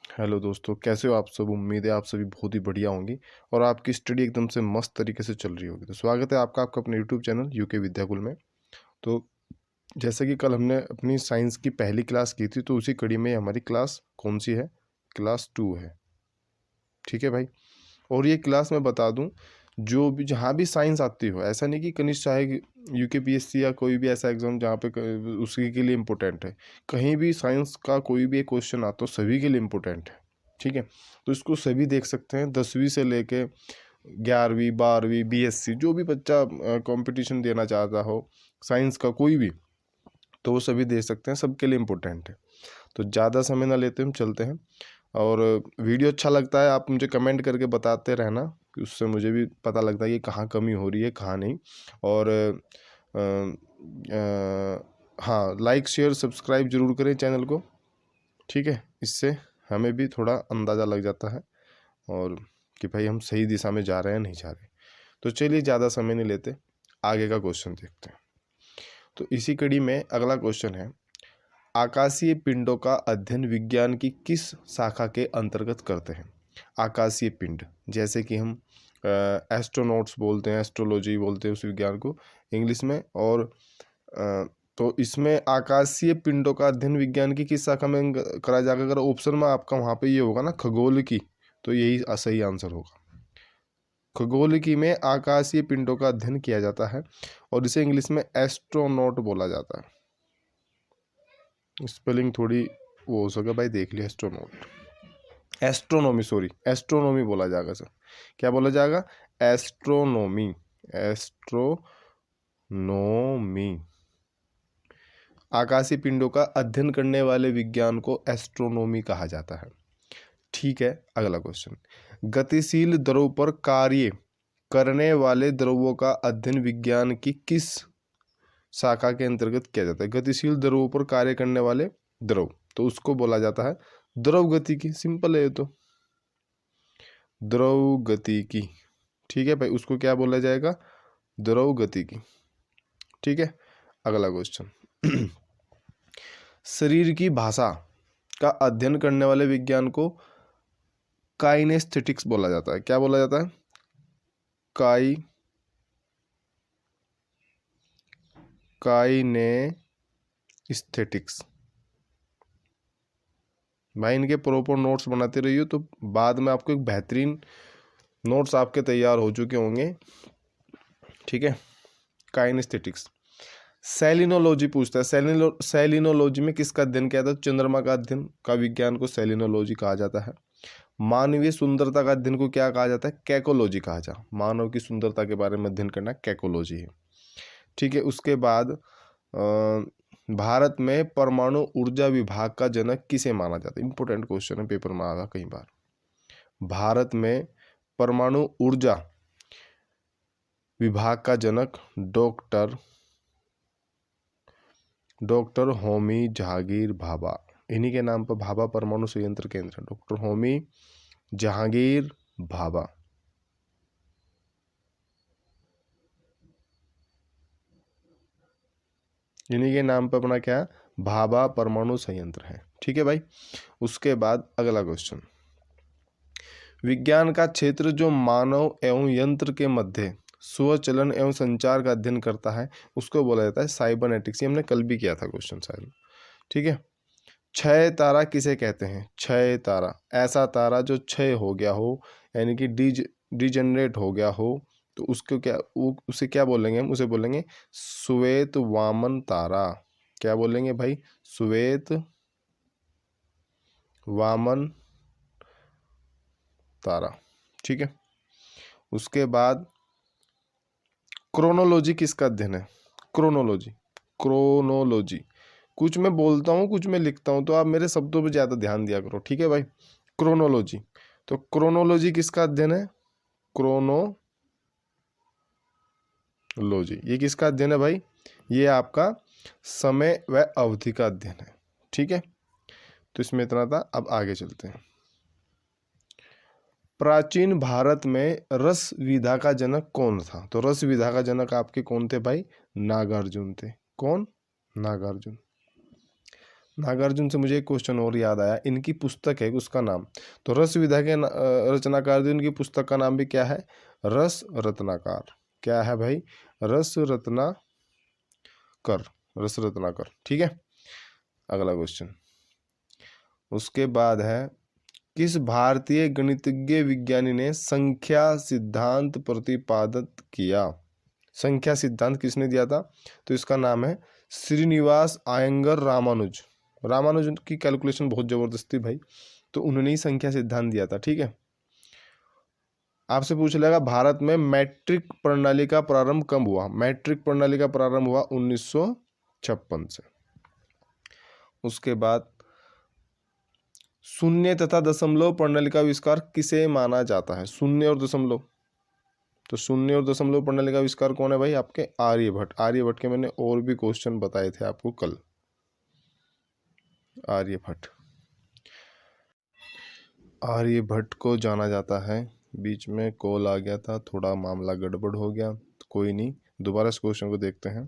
Hello दोस्तों, कैसे हो आप सब। उम्मीद है आप सभी बहुत ही बढ़िया होंगी और आपकी स्टडी एकदम से मस्त तरीके से चल रही होगी। तो स्वागत है आपका अपने यूट्यूब चैनल यूके विद्याकुल में। तो जैसे कि कल हमने अपनी साइंस की पहली क्लास की थी, तो उसी कड़ी में हमारी क्लास कौन सी है? क्लास 2 है। ठीक है भाई। और ये क्लास मैं बता दूं, जो भी जहाँ भी साइंस आती हो, ऐसा नहीं कि कनिष्ठ चाहे यूकेपीएससी या कोई भी ऐसा एग्जाम जहाँ पे उसी के लिए इम्पोर्टेंट है। कहीं भी साइंस का कोई भी एक क्वेश्चन आता हो, सभी के लिए इम्पोर्टेंट है। ठीक है। तो इसको सभी देख सकते हैं, 10वीं से लेके 11वीं 12वीं बीएससी, जो भी बच्चा कंपटीशन देना चाहता हो साइंस का कोई भी, तो वो सभी दे सकते हैं, सबके लिए इम्पोर्टेंट है। तो ज़्यादा समय ना लेते हम चलते हैं। और वीडियो अच्छा लगता है आप मुझे कमेंट करके बताते रहना, कि उससे मुझे भी पता लगता है कि कहाँ कमी हो रही है कहाँ नहीं। और हाँ, लाइक शेयर सब्सक्राइब जरूर करें चैनल को। ठीक है, इससे हमें भी थोड़ा अंदाज़ा लग जाता है और कि भाई हम सही दिशा में जा रहे हैं नहीं जा रहे। तो चलिए ज़्यादा समय नहीं लेते, आगे का क्वेश्चन देखते हैं। तो इसी कड़ी में अगला क्वेश्चन है, आकाशीय पिंडों का अध्ययन विज्ञान की किस शाखा के अंतर्गत करते हैं? आकाशीय पिंड, जैसे कि हम एस्ट्रोनॉट्स बोलते हैं, एस्ट्रोलॉजी बोलते हैं उस विज्ञान को इंग्लिश में। और तो इसमें आकाशीय पिंडों का अध्ययन विज्ञान की किस शाखा में करा जाएगा? अगर ऑप्शन में आपका वहाँ पे ये होगा ना खगोल की, तो यही सही आंसर होगा। खगोलिकी में आकाशीय पिंडों का अध्ययन किया जाता है और इसे इंग्लिश में एस्ट्रोनॉट बोला जाता है। स्पेलिंग थोड़ी वो हो सके भाई, देख लिया। एस्ट्रोनॉट, एस्ट्रोनॉमी, सॉरी एस्ट्रोनॉमी बोला जाएगा सर। क्या बोला जाएगा? Astronomy, astronomy. आकाशीय पिंडों का अध्ययन करने वाले विज्ञान को एस्ट्रोनॉमी कहा जाता है। ठीक है, अगला क्वेश्चन, गतिशील द्रव पर कार्य करने वाले द्रवों का अध्ययन विज्ञान की किस शाखा के अंतर्गत किया जाता है? गतिशील द्रवों पर कार्य करने वाले द्रव, तो उसको बोला जाता है द्रव गतिकी। सिंपल है ये तो, द्रव गतिकी। ठीक है भाई, उसको क्या बोला जाएगा? द्रव गतिकी। ठीक है, अगला क्वेश्चन, शरीर की भाषा का अध्ययन करने वाले विज्ञान को काइनेस्थेटिक्स बोला जाता है। क्या बोला जाता है? काइनेस्थेटिक्स। भाई इनके प्रॉपर नोट्स बनाते रहिए, तो बाद में आपको एक बेहतरीन नोट्स आपके तैयार हो चुके होंगे। ठीक है, काइनेस्थेटिक्स। सेलिनोलॉजी पूछता है, सेलिनोलॉजी में किसका अध्ययन किया था? चंद्रमा का अध्ययन का विज्ञान को सेलिनोलॉजी कहा जाता है। मानवीय सुंदरता का अध्ययन को क्या कहा जाता है? कैकोलॉजी कहा जाता है। मानव की सुंदरता के बारे में अध्ययन करना कैकोलॉजी है। ठीक है, उसके बाद भारत में परमाणु ऊर्जा विभाग का जनक किसे माना जाता है? इंपॉर्टेंट क्वेश्चन है, पेपर में आगा कई बार। भारत में परमाणु ऊर्जा विभाग का जनक डॉक्टर होमी जहांगीर भाभा। इन्हीं के नाम पर भाभा परमाणु संयंत्र केंद्र, डॉक्टर होमी जहांगीर भाभा। इन्हीं के नाम पर अपना क्या भाभा परमाणु संयंत्र है। ठीक है भाई, उसके बाद अगला क्वेश्चन, विज्ञान का क्षेत्र जो मानव एवं यंत्र के मध्य स्वचलन एवं संचार का अध्ययन करता है, उसको बोला जाता है साइबरनेटिक्स। ये हमने कल भी किया था क्वेश्चन शायद। ठीक है, क्षय तारा किसे कहते हैं? क्षय तारा, ऐसा तारा जो क्षय हो गया हो, यानी कि डिजेनरेट हो गया हो, तो उसको क्या उसे क्या बोलेंगे? हम उसे बोलेंगे श्वेत वामन तारा। क्या बोलेंगे भाई? श्वेत वामन तारा। ठीक है, उसके बाद क्रोनोलॉजी किसका अध्ययन है? क्रोनोलॉजी कुछ मैं बोलता हूँ कुछ मैं लिखता हूँ, तो आप मेरे शब्दों पे ज़्यादा ध्यान दिया करो। ठीक है भाई, क्रोनोलॉजी, तो क्रोनोलॉजी किसका अध्ययन है? क्रोनोलॉजी, ये किसका अध्ययन है भाई? ये आपका समय व अवधि का अध्ययन है। ठीक है, तो इसमें इतना था। अब आगे चलते हैं। प्राचीन भारत में रस विधा का जनक कौन था? तो रस विधा का जनक आपके कौन थे भाई? नागार्जुन थे। कौन? नागार्जुन। नागार्जुन से मुझे एक क्वेश्चन और याद आया, इनकी पुस्तक है उसका नाम, तो रस विधा के रचनाकार थे, उनकी पुस्तक का नाम भी क्या है? रस रत्नाकर। क्या है भाई? रस रत्नाकर, रस रत्नाकर। ठीक है, अगला क्वेश्चन उसके बाद है, किस भारतीय गणितज्ञ विज्ञानी ने संख्या सिद्धांत प्रतिपादित किया? संख्या सिद्धांत किसने दिया था? तो इसका नाम है श्रीनिवास अयंगर रामानुज। रामानुज की कैलकुलेशन बहुत जबरदस्त थी भाई, तो उन्होंने ही संख्या सिद्धांत दिया था। ठीक है, आपसे पूछ लेगा भारत में मैट्रिक प्रणाली का प्रारंभ कब हुआ? मैट्रिक प्रणाली का प्रारंभ हुआ 1956 से। उसके बाद शून्य तथा दशमलव प्रणाली का आविष्कार किसे माना जाता है? शून्य और दशमलव, तो शून्य और दशमलव प्रणाली का आविष्कार कौन है भाई? आपके आर्यभट्ट। आर्यभट्ट के मैंने और भी क्वेश्चन बताए थे आपको कल। आर्यभट्ट, आर्यभट्ट को जाना जाता है, बीच में कॉल आ गया था, थोड़ा मामला गड़बड़ हो गया, तो कोई नहीं, दोबारा इस क्वेश्चन को देखते हैं।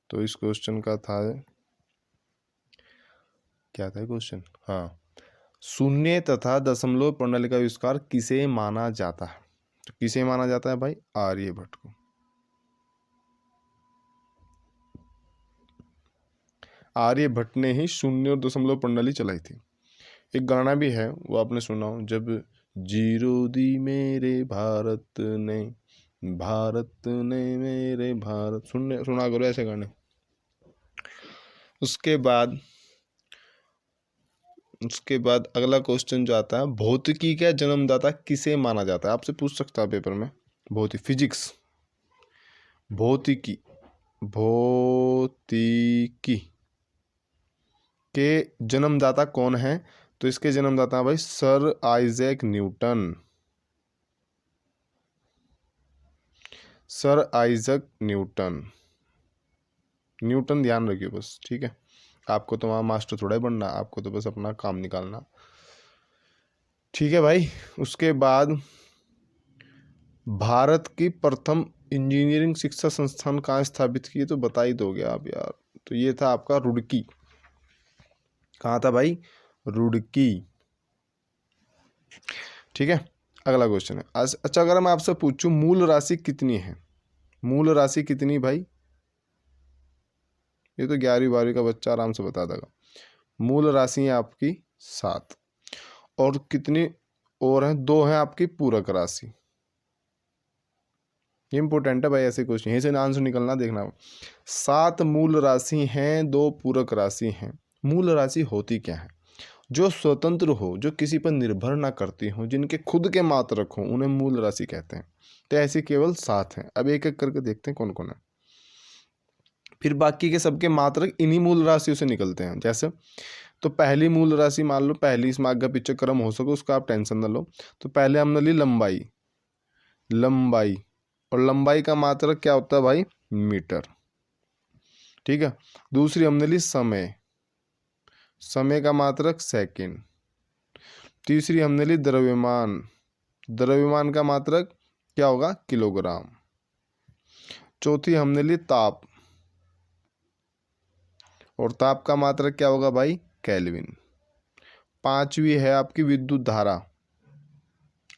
तो इस क्वेश्चन का था, क्या था क्वेश्चन? हाँ, शून्य तथा दशमलव प्रणाली का आविष्कार किसे माना जाता है? तो किसे माना जाता है भाई? आर्यभट्ट को। आर्यभट्ट ने ही शून्य और दशमलव प्रणाली चलाई थी। एक गाना भी है, वो आपने सुना हो, जब जीरो दी मेरे भारत ने, भारत ने मेरे भारत, सुना करो ऐसे गाने। उसके बाद अगला क्वेश्चन जो आता है, भौतिकी का जन्मदाता किसे माना जाता है? आपसे पूछ सकता है पेपर में, फिजिक्स, भौतिकी, भौतिकी के जन्मदाता कौन है? तो इसके जन्मदाता भाई sir Isaac Newton. Sir Isaac Newton, Newton ध्यान रखिए बस। ठीक है, आपको तो वहाँ मास्टर थोड़ा ही बनना, आपको तो बस अपना काम निकालना। ठीक है भाई, उसके बाद भारत की प्रथम इंजीनियरिंग शिक्षा संस्थान कहाँ स्थापित की? तो बता ही दोगे आप यार, तो ये था आपका रुड़की। कहाँ था भाई? रुड़की। ठीक है, अगला क्वेश्चन है, अच्छा अगर मैं आपसे पूछूं मूल राशि कितनी है? मूल राशि कितनी भाई? ये तो 11वीं 12वीं का बच्चा आराम से बता देगा। मूल राशि है आपकी 7, और कितनी और हैं? 2 हैं आपकी पूरक राशि। ये इंपॉर्टेंट है भाई, ऐसे क्वेश्चन यहीं से आंसर निकलना, देखना। 7 मूल राशि हैं, 2 पूरक राशि हैं। मूल राशि होती क्या है? जो स्वतंत्र हो, जो किसी पर निर्भर ना करती हो, जिनके खुद के मात्रक हो, उन्हें मूल राशि कहते हैं। तो ऐसी केवल 7 हैं। अब एक एक करके देखते हैं कौन कौन है, फिर बाकी के सबके मात्रक इन्हीं मूल राशियों से निकलते हैं। जैसे तो पहली मूल राशि मान लो, पहली इसमें आगे पीछे क्रम हो सके उसका आप टेंशन ना लो। तो पहले हमने ली लंबाई, लंबाई, और लंबाई का मात्रक क्या होता है भाई? मीटर। ठीक है, दूसरी हमने ली समय, समय का मात्रक सेकंड। तीसरी हमने ली द्रव्यमान, द्रव्यमान का मात्रक क्या होगा? किलोग्राम। चौथी हमने ली ताप, और ताप का मात्रक क्या होगा भाई? केल्विन। पांचवी है आपकी विद्युत धारा,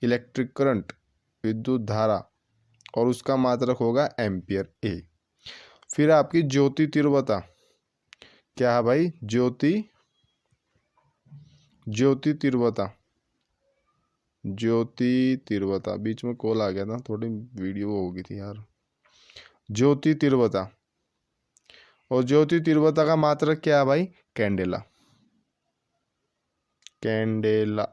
इलेक्ट्रिक करंट, विद्युत धारा, और उसका मात्रक होगा एम्पियर ए। फिर आपकी ज्योति तीव्रता, क्या है भाई? ज्योति तीव्रता, ज्योति तीव्रता, बीच में कॉल आ गया था, थोड़ी वीडियो हो गई थी यार। ज्योति तीव्रता, और ज्योति तीव्रता का मात्रक क्या है भाई? Candela, candela.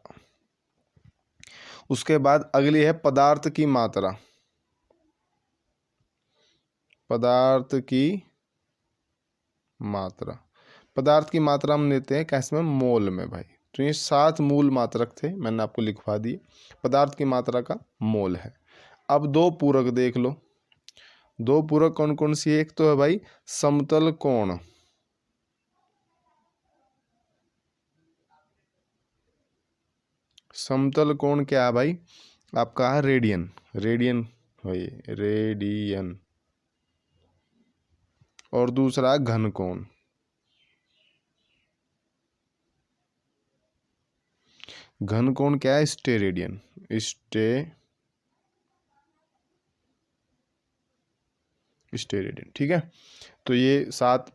उसके बाद अगली है पदार्थ की मात्रा, पदार्थ की मात्रा, पदार्थ की मात्रा हम लेते हैं कैसे में? मोल में भाई। तो ये 7 मूल मात्रक थे, मैंने आपको लिखवा दिए। पदार्थ की मात्रा का मोल है। अब 2 पूरक देख लो। 2 पूरक कौन कौन सी? एक तो है भाई समतल कोण, समतल कोण क्या है भाई? आपका है रेडियन, रेडियन भाई, रेडियन। और दूसरा घन कोण, घन कोण क्या है? स्टेरेडियन। स्टेरेडियन, ठीक है। तो ये 7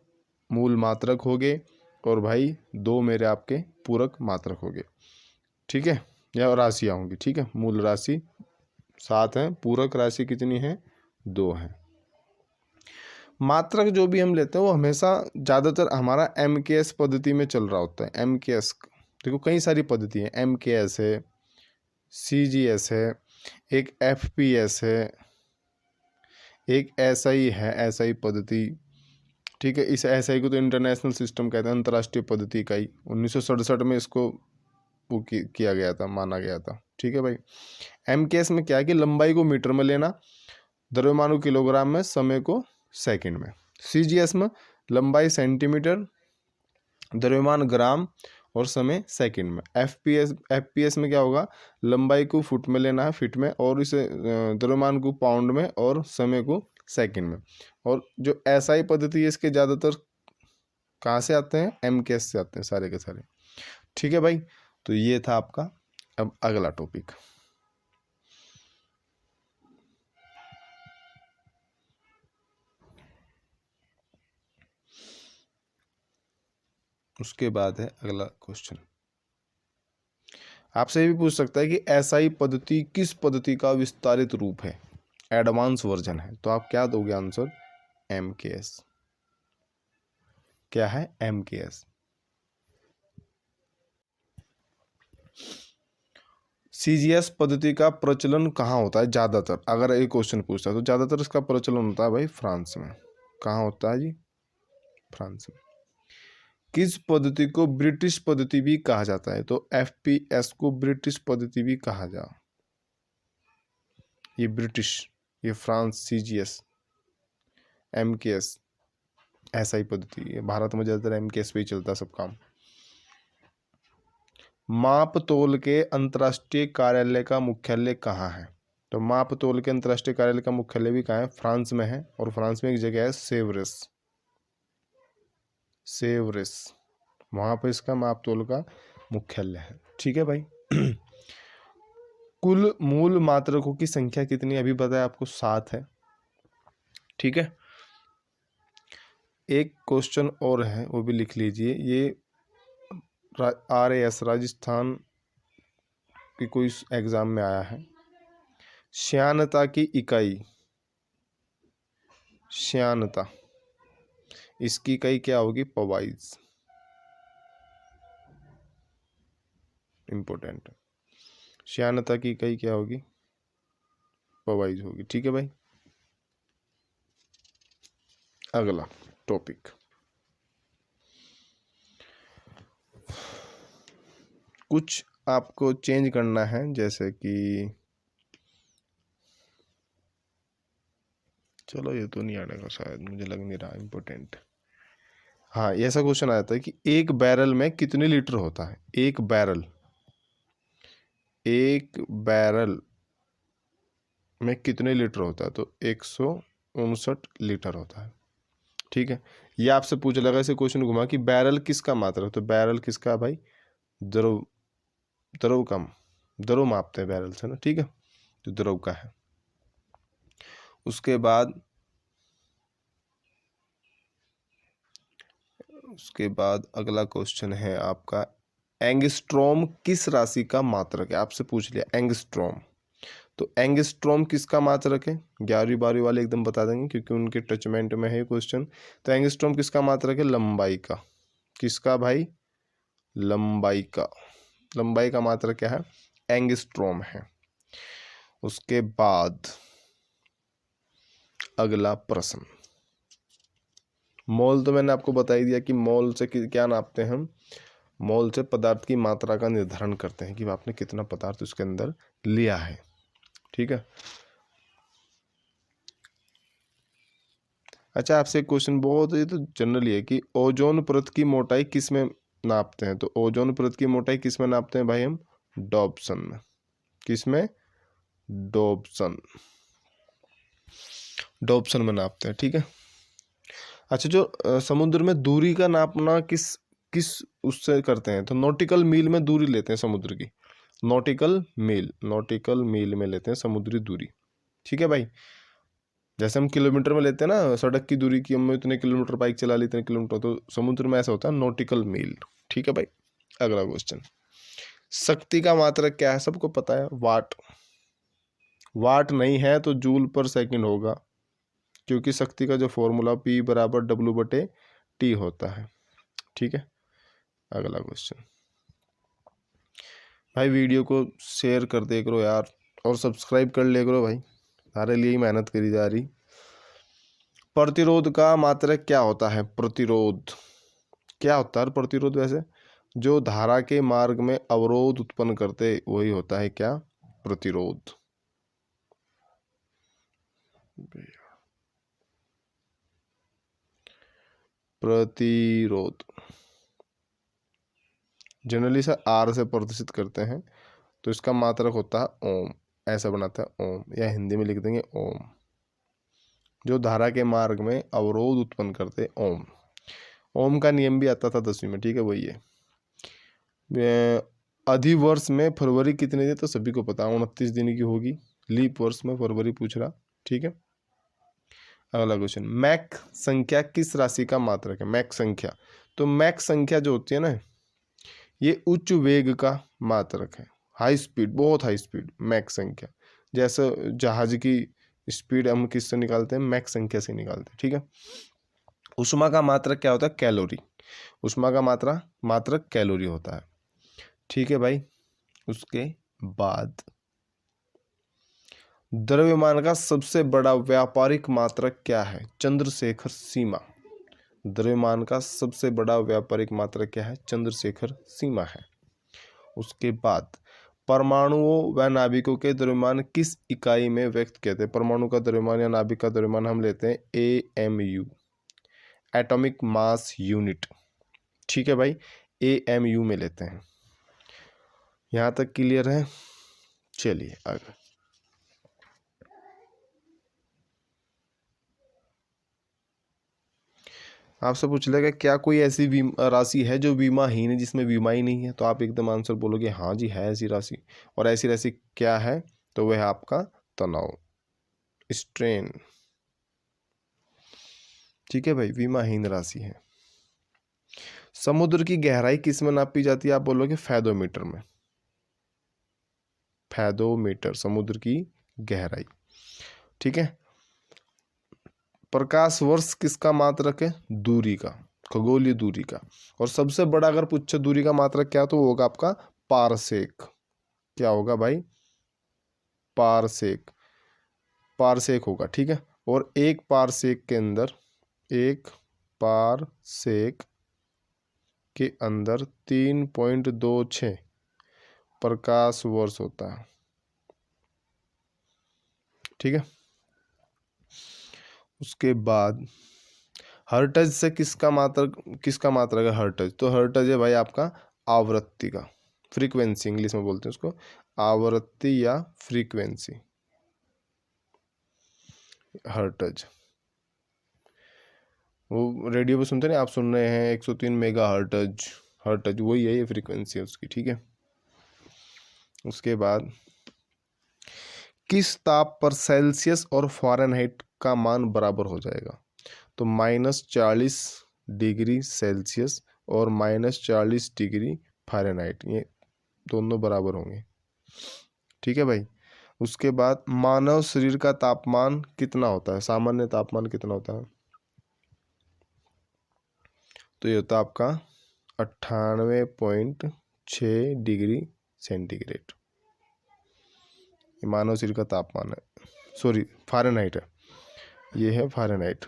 मूल मात्रक हो गए और भाई 2 मेरे आपके पूरक मात्रक हो गए, ठीक है, या राशियाँ होंगी, ठीक है। मूल राशि 7 है, पूरक राशि कितनी है? 2 है। मात्रक जो भी हम लेते हैं वो हमेशा ज़्यादातर हमारा MKS पद्धति में चल रहा होता है। MKS, देखो कई सारी पद्धति है, MKS है, CGS है, एक FPS है, एक SI है, SI पद्धति, ठीक है। इस SI को तो इंटरनेशनल सिस्टम कहते हैं, अंतर्राष्ट्रीय पद्धति इकाई। 1967 में इसको वो किया गया था, माना गया था, ठीक है भाई। MKS में क्या है कि लंबाई को मीटर में लेना, द्रव्यमान को किलोग्राम में, समय को सेकंड में। CGS में लंबाई सेंटीमीटर, द्रव्यमान ग्राम और समय सेकंड में। FPS में क्या होगा? लंबाई को फुट में लेना है, फीट में, और इसे द्रव्यमान को पाउंड में और समय को सेकंड में। और जो SI पद्धति है इसके ज़्यादातर कहाँ से आते हैं? MKS से आते हैं सारे के सारे, ठीक है भाई। तो ये था आपका। अब अगला टॉपिक, उसके बाद है अगला क्वेश्चन। आपसे ये भी पूछ सकता है कि SI पद्धति किस पद्धति का विस्तारित रूप है, एडवांस वर्जन है? तो आप क्या दोगे आंसर? MKS। क्या है? MKS। CGS पद्धति का प्रचलन कहाँ होता है ज़्यादातर? अगर एक क्वेश्चन पूछता है तो ज़्यादातर इसका प्रचलन होता है भाई फ्रांस में। कहाँ होता है जी? फ्रांस में। किस पद्धति को ब्रिटिश पद्धति भी कहा जाता है? तो FPS को ब्रिटिश पद्धति भी कहा जा, ये ब्रिटिश, ये फ्रांस, CGS, MKS, SI पद्धति, ये भारत में ज़्यादातर MKS पे ही चलता है सब काम। माप तोल के अंतर्राष्ट्रीय कार्यालय का मुख्यालय कहाँ है? तो माप तोल के अंतर्राष्ट्रीय कार्यालय का मुख्यालय भी कहाँ है? फ्रांस में है, और फ्रांस में एक जगह है सेवरेस, वहाँ पर इसका माप तोल का मुख्यालय है, ठीक है भाई। कुल मूल मात्रकों की संख्या कितनी? अभी बताया आपको 7 है, ठीक है। एक क्वेश्चन और है, वो भी लिख लीजिए। ये RAS राजस्थान की कोई एग्जाम में आया है। श्यानता की इकाई, श्यानता, इसकी इकाई क्या होगी? पवाइज, इंपॉर्टेंट। श्यानता की इकाई क्या होगी? पवाइज होगी, ठीक है भाई। अगला टॉपिक, कुछ आपको चेंज करना है, जैसे कि चलो ये तो नहीं आएगा शायद, मुझे लग नहीं रहा इम्पोर्टेंट। हाँ, ऐसा क्वेश्चन आ जाता है कि एक बैरल में कितने लीटर होता है? एक बैरल में कितने लीटर होता है? तो 159 लीटर होता है, ठीक है। ये आपसे पूछ लगा ऐसे क्वेश्चन घुमा कि बैरल किसका मात्रा है? तो बैरल किसका भाई? द्रव मापते हैं बैरल से ना, ठीक है, तो द्रव का है। उसके बाद अगला क्वेश्चन है आपका, एंगस्ट्रॉम किस राशि का मात्रक है? आपसे पूछ लिया एंगस्ट्रॉम, तो एंगस्ट्रॉम किसका मात्रक है? 11वीं 12वीं वाले एकदम बता देंगे क्योंकि उनके टचमेंट में है क्वेश्चन। तो एंगस्ट्रॉम किसका मात्रक है? लंबाई का। किसका भाई? लंबाई का मात्रक क्या है? एंगस्ट्रॉम है। उसके बाद अगला प्रश्न, मोल तो मैंने आपको बता ही दिया कि मोल से क्या नापते हैं हम? मोल से पदार्थ की मात्रा का निर्धारण करते हैं कि आपने कितना पदार्थ उसके अंदर लिया है, ठीक है। अच्छा, आपसे एक क्वेश्चन बहुत, ये तो जनरली है कि ओजोन परत की मोटाई किस में नापते हैं? तो ओजोन परत की मोटाई किस में नापते हैं भाई? हम डॉप्सन में। किस में? डॉप्सन में नापते हैं, ठीक है। अच्छा, जो समुद्र में दूरी का नापना किस उससे करते हैं? तो नॉटिकल मील में दूरी लेते हैं समुद्र की। नॉटिकल मील में लेते हैं समुद्री दूरी। ठीक है भाई, जैसे हम किलोमीटर में लेते हैं ना, सड़क की दूरी की, हमने इतने किलोमीटर बाइक चला ली, इतने किलोमीटर, तो समुद्र में ऐसा होता है नॉटिकल मील। ठीक है भाई, अगला क्वेश्चन, शक्ति का मात्रक क्या है? सबको पता है, वाट। वाट नहीं है तो जूल पर सेकंड होगा, क्योंकि शक्ति का जो फॉर्मूला P बराबर W/T होता है। ठीक है, अगला क्वेश्चन, भाई वीडियो को शेयर कर दे करो यार, और सब्सक्राइब कर ले करो भाई, सारे लिए ही मेहनत करी जा रही। प्रतिरोध का मात्रक क्या होता है? प्रतिरोध क्या होता है? प्रतिरोध वैसे जो धारा के मार्ग में अवरोध उत्पन्न करते, वही होता है क्या? प्रतिरोध। प्रतिरोध जनरली से R से प्रदर्शित करते हैं, तो इसका मात्रक होता है ओम। ऐसा बनाता है ओम, या हिंदी में लिख देंगे ओम। जो धारा के मार्ग में अवरोध उत्पन्न करते, ओम। ओम का नियम भी आता था 10वीं में। ठीक है, वही है। अधिवर्ष में फरवरी कितने दिन? तो सभी को पता, 29 दिन की होगी। लीप वर्ष में फरवरी पूछ रहा। ठीक है, अगला क्वेश्चन, मैक संख्या किस राशि का मात्रक है? मैक संख्या, तो मैक संख्या जो होती है ना, ये उच्च वेग का मात्रक है। हाई स्पीड, बहुत हाई स्पीड, मैक संख्या। जैसे जहाज की स्पीड हम किससे निकालते हैं? मैक संख्या से निकालते हैं। ठीक है, ऊष्मा का मात्रक क्या होता है? कैलोरी। ऊष्मा का मात्रक कैलोरी होता है। ठीक है भाई, उसके बाद द्रव्यमान का सबसे बड़ा व्यापारिक मात्रक क्या है? चंद्रशेखर सीमा। द्रव्यमान का सबसे बड़ा व्यापारिक मात्रक क्या है? चंद्रशेखर सीमा है। उसके बाद परमाणुओं व नाभिकों के द्रव्यमान किस इकाई में व्यक्त किए थे? परमाणु का द्रव्यमान या नाभिक का द्रव्यमान हम लेते हैं AMU, एटॉमिक मास यूनिट। ठीक है भाई, AMU में लेते हैं। यहाँ तक क्लियर है? चलिए आगे, आपसे पूछ लेगा क्या कोई ऐसी राशि है जो बीमाहीन है, जिसमें बीमा ही नहीं है? तो आप एकदम आंसर बोलोगे हाँ जी, है ऐसी राशि। और ऐसी राशि क्या है? तो वह है आपका तनाव, स्ट्रेन। ठीक है भाई, बीमाहीन राशि है। समुद्र की गहराई किस में नापी जाती है? आप बोलोगे फैदोमीटर में। फैदोमीटर, समुद्र की गहराई। ठीक है, प्रकाश वर्ष किसका मात्रक है? दूरी का, खगोलीय दूरी का। और सबसे बड़ा अगर पूछे दूरी का मात्रक क्या, तो वो होगा आपका पारसेक। क्या होगा भाई? पारसेक, पारसेक होगा। ठीक है, और एक पारसेक के अंदर, एक पारसेक के अंदर 3.26 प्रकाश वर्ष होता है। ठीक है, उसके बाद हर्ट्ज से किसका मात्रक है? हर्ट्ज, तो हर्ट्ज है भाई आपका आवृत्ति का, फ्रीक्वेंसी इंग्लिश में बोलते हैं उसको, आवृत्ति या फ्रीक्वेंसी, हर्ट्ज। वो रेडियो पे सुनते नहीं, आप सुन रहे हैं 103 मेगा हर्ट्ज, हर्ट्ज वही है, ये फ्रीक्वेंसी है उसकी। ठीक है, उसके बाद किस ताप पर सेल्सियस और फ़ारेनहाइट का मान बराबर हो जाएगा? तो -40 डिग्री सेल्सियस और -40 डिग्री फ़ारेनहाइट, ये दोनों बराबर होंगे। ठीक है भाई, उसके बाद मानव शरीर का तापमान कितना होता है? सामान्य तापमान कितना होता है? तो ये होता है आपका 98.6 डिग्री सेंटीग्रेड। ये मानव शरीर का तापमान है, सॉरी फ़ारेनहाइट है, ये है फ़ारेनहाइट।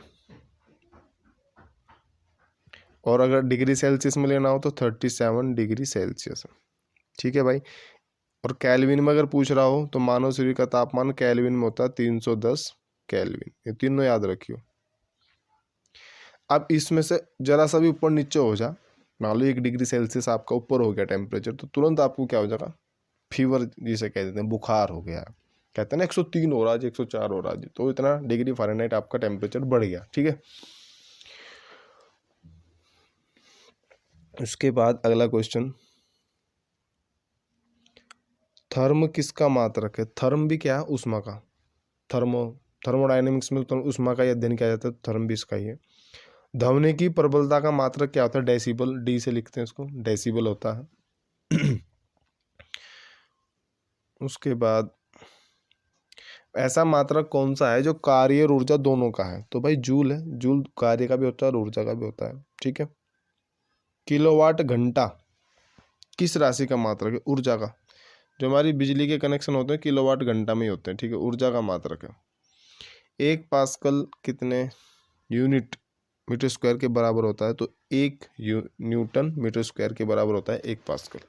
और अगर डिग्री सेल्सियस में लेना हो तो 37 डिग्री सेल्सियस। ठीक है भाई, और कैल्विन में अगर पूछ रहा हो तो मानव शरीर का तापमान कैल्विन में होता है 310 कैल्विन। ये तीनों याद रखियो। अब इसमें से जरा सा भी ऊपर नीचे हो जा, मान लो 1 डिग्री सेल्सियस आपका ऊपर हो गया टेम्परेचर, तो तुरंत आपको क्या हो जाएगा? फीवर जिसे कह देते हैं, बुखार हो गया। कहते हैं ना 103 हो रहा है, 104 हो रहा है, तो इतना डिग्री फ़ारेनहाइट आपका टेम्परेचर बढ़ गया। ठीक है, उसके बाद अगला क्वेश्चन, थर्म किसका मात्रक है? थर्म भी क्या है? ऊष्मा का। थर्मोडायनेमिक्स में तो ऊष्मा का ही अध्ययन किया जाता है, तो थर्म भी इसका ही है। ध्वनि की प्रबलता का मात्रक क्या होता है? डेसिबल, डी से लिखते हैं इसको, डेसिबल होता है। उसके बाद ऐसा मात्रक कौन सा है जो कार्य और ऊर्जा दोनों का है? तो भाई जूल है। जूल कार्य का भी होता है और ऊर्जा का भी होता है, ठीक है। किलोवाट घंटा किस राशि का मात्रक है? ऊर्जा का। जो हमारी बिजली के कनेक्शन होते हैं किलोवाट घंटा में ही होते हैं, ठीक है, ऊर्जा का मात्रक है। 1 पास्कल कितने यूनिट मीटर स्क्वायर के बराबर होता है? तो 1 न्यूटन मीटर स्क्वायर के बराबर होता है 1 पास्कल।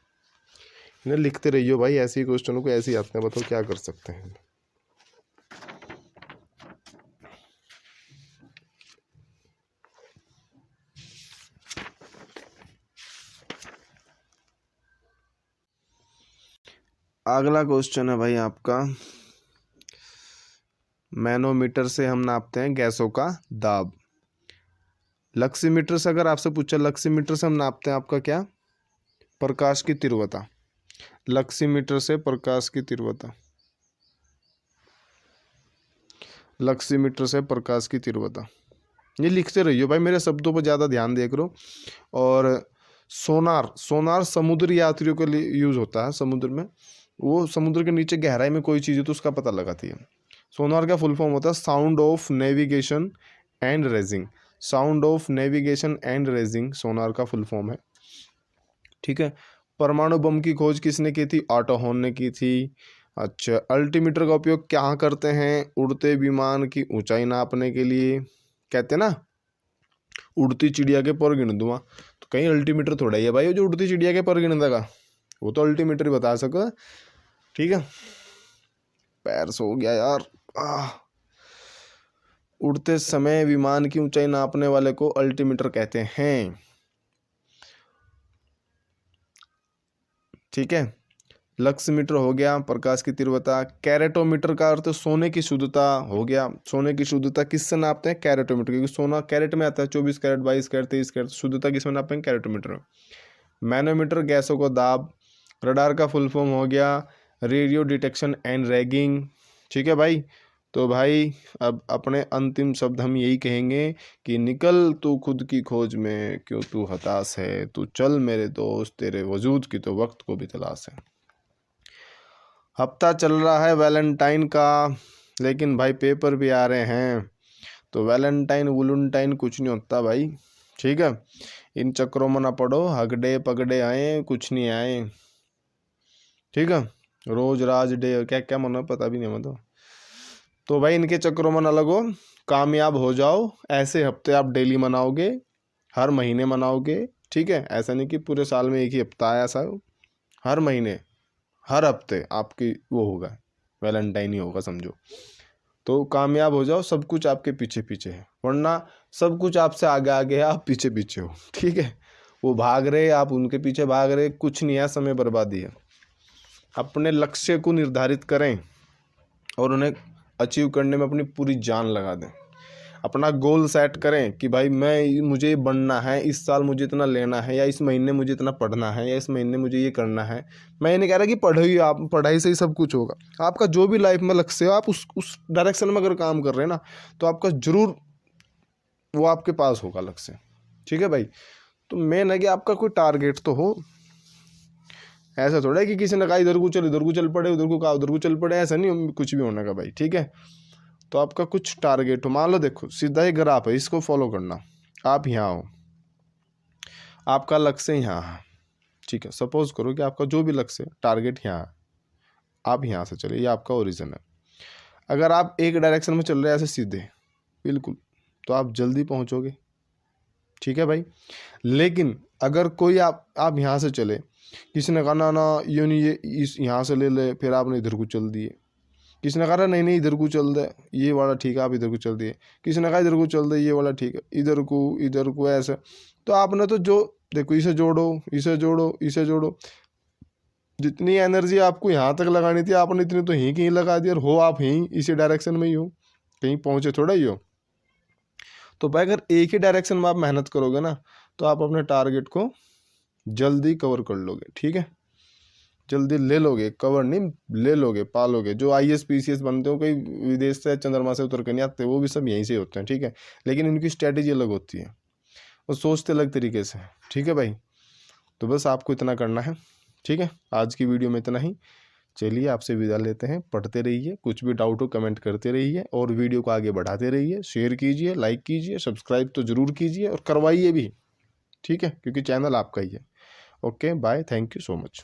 इन्हें लिखते रहिए भाई, ऐसे ही क्वेश्चनों को ऐसे ही आते हैं, बताओ क्या कर सकते हैं। अगला क्वेश्चन है भाई आपका, मैनोमीटर से हम नापते हैं गैसों का दाब। लक्सीमीटर से अगर आपसे पूछा, लक्सीमीटर से हम नापते हैं आपका क्या? प्रकाश की तीव्रता। लक्सीमीटर से प्रकाश की तीव्रता, लक्सीमीटर से प्रकाश की तीव्रता। ये लिखते रहिए भाई, मेरे शब्दों पर ज़्यादा ध्यान दिया करो। और सोनार, सोनार समुद्री यात्रियों के लिए यूज़ होता है समुद्र में। वो समुद्र के नीचे गहराई में कोई चीज़ है तो उसका पता लगाती है। सोनार का फुल फॉर्म होता है sound of navigation and ranging. Sound of navigation and ranging sonar का फुल फॉर्म है, ठीक है। परमाणु बम की खोज किसने की थी? ऑटो हॉर्न ने की थी। अच्छा, अल्टीमीटर का उपयोग क्या करते हैं? उड़ते विमान की ऊंचाई नापने के लिए। कहते हैं ना, उड़ती चिड़िया के पर गिन दूंगा, तो कहीं अल्टीमीटर थोड़ा ही है भाई जो उड़ती चिड़िया के पर गिन देगा, वो तो अल्टीमीटर ही बता सको, ठीक है। पैर सो गया यार। उड़ते समय विमान की ऊंचाई नापने वाले को अल्टीमीटर कहते हैं, ठीक है। लक्समीटर हो गया, प्रकाश की तीव्रता। कैरेटोमीटर का अर्थ सोने की शुद्धता हो गया। सोने की शुद्धता किससे नापते हैं? कैरेटोमीटर, क्योंकि सोना कैरेट में आता है, 24 कैरेट, 22 कैरेट, 23 कैरेट। शुद्धता किसमें नापते हैं? कैरेटोमीटर में। मैनोमीटर गैसों को दाब। रडार का फुल फॉर्म हो गया रेडियो डिटेक्शन एंड रैगिंग, ठीक है भाई। तो भाई अब अपने अंतिम शब्द हम यही कहेंगे कि निकल तू खुद की खोज में, क्यों तू हताश है, तू चल मेरे दोस्त, तेरे वजूद की तो वक्त को भी तलाश है। हफ्ता चल रहा है वैलेंटाइन का, लेकिन भाई पेपर भी आ रहे हैं, तो वैलेंटाइन वुलेंटाइन कुछ नहीं होता भाई, ठीक है। इन चक्रों में ना पड़ो, हगडे पगडे आए कुछ नहीं आए, ठीक है। रोज राज डे क्या क्या मना पता भी नहीं मतलब। तो भाई इनके चक्रों में ना लगो, कामयाब हो जाओ। ऐसे हफ्ते आप डेली मनाओगे, हर महीने मनाओगे, ठीक है। ऐसा नहीं कि पूरे साल में एक ही हफ्ता आया, ऐसा हर महीने हर हफ्ते आपकी वो होगा, वैलेंटाइन ही होगा समझो। तो कामयाब हो जाओ, सब कुछ आपके पीछे पीछे है, वरना सब कुछ आपसे आगे आगे है, आप पीछे पीछे हो, ठीक है। वो भाग रहे, आप उनके पीछे भाग रहे, कुछ नहीं है, समय बर्बादी है। अपने लक्ष्य को निर्धारित करें और उन्हें अचीव करने में अपनी पूरी जान लगा दें। अपना गोल सेट करें कि भाई मुझे बनना है, इस साल मुझे इतना लेना है, या इस महीने मुझे इतना पढ़ना है, या इस महीने मुझे ये करना है। मैं ये नहीं कह रहा कि पढ़ाई से ही सब कुछ होगा। आपका जो भी लाइफ में लक्ष्य हो, आप उस डायरेक्शन में अगर काम कर रहे हैं ना, तो आपका जरूर वो आपके पास होगा लक्ष्य, ठीक है भाई। तो मेन है कि आपका कोई टारगेट तो हो। ऐसा थोड़ा है कि किसी ने कहा इधर को चल पड़े, उधर को कहा उधर को चल पड़े, ऐसा नहीं कुछ भी होने का भाई, ठीक है। तो आपका कुछ टारगेट हो, मान लो देखो सीधा ही ग्राफ है, इसको फॉलो करना। आप यहाँ हो, आपका लक्ष्य यहाँ है, ठीक है। सपोज करो कि आपका जो भी लक्ष्य है, टारगेट यहाँ है, आप यहाँ से चले, ये आपका ओरिजिन है। अगर आप एक डायरेक्शन में चल रहे हैं ऐसे सीधे बिल्कुल, तो आप जल्दी पहुँचोगे, ठीक है भाई। लेकिन अगर कोई आप यहाँ से चले, किसी ने कहा ना ना ये नहीं, ये इस यहाँ से ले ले, फिर आपने इधर को चल दिए। किसी ने कहा नहीं नहीं इधर को चल दे, ये वाला ठीक है, आप इधर को चल दिए। किसी ने कहा इधर को चल दे, ये वाला ठीक है, इधर को ऐसे। तो आपने तो जो देखो, इसे जोड़ो, इसे जोड़ो, इसे जोड़ो, जितनी एनर्जी आपको यहाँ तक लगानी थी आपने इतनी तो यहीं कहीं लगा दी, और हो आप यहीं इसी डायरेक्शन में ही हो, कहीं पहुँचे थोड़ा ही हो। तो भाई अगर एक ही डायरेक्शन में आप मेहनत करोगे ना, तो आप अपने टारगेट को जल्दी कवर कर लोगे, ठीक है। जल्दी ले लोगे, कवर नहीं ले लोगे, पालोगे। जो IAS PCS बनते हो, कई विदेश से चंद्रमा से उतर कर नहीं आते, वो भी सब यहीं से होते हैं, ठीक है। लेकिन उनकी स्ट्रैटेजी अलग होती है, वो सोचते अलग तरीके से, ठीक है भाई। तो बस आपको इतना करना है, ठीक है। आज की वीडियो में इतना ही। चलिए आपसे विदा लेते हैं। पढ़ते रहिए, कुछ भी डाउट हो कमेंट करते रहिए और वीडियो को आगे बढ़ाते रहिए। शेयर कीजिए, लाइक कीजिए, सब्सक्राइब तो ज़रूर कीजिए और करवाइए भी, ठीक है, क्योंकि चैनल आपका ही है। Okay bye, thank you so much.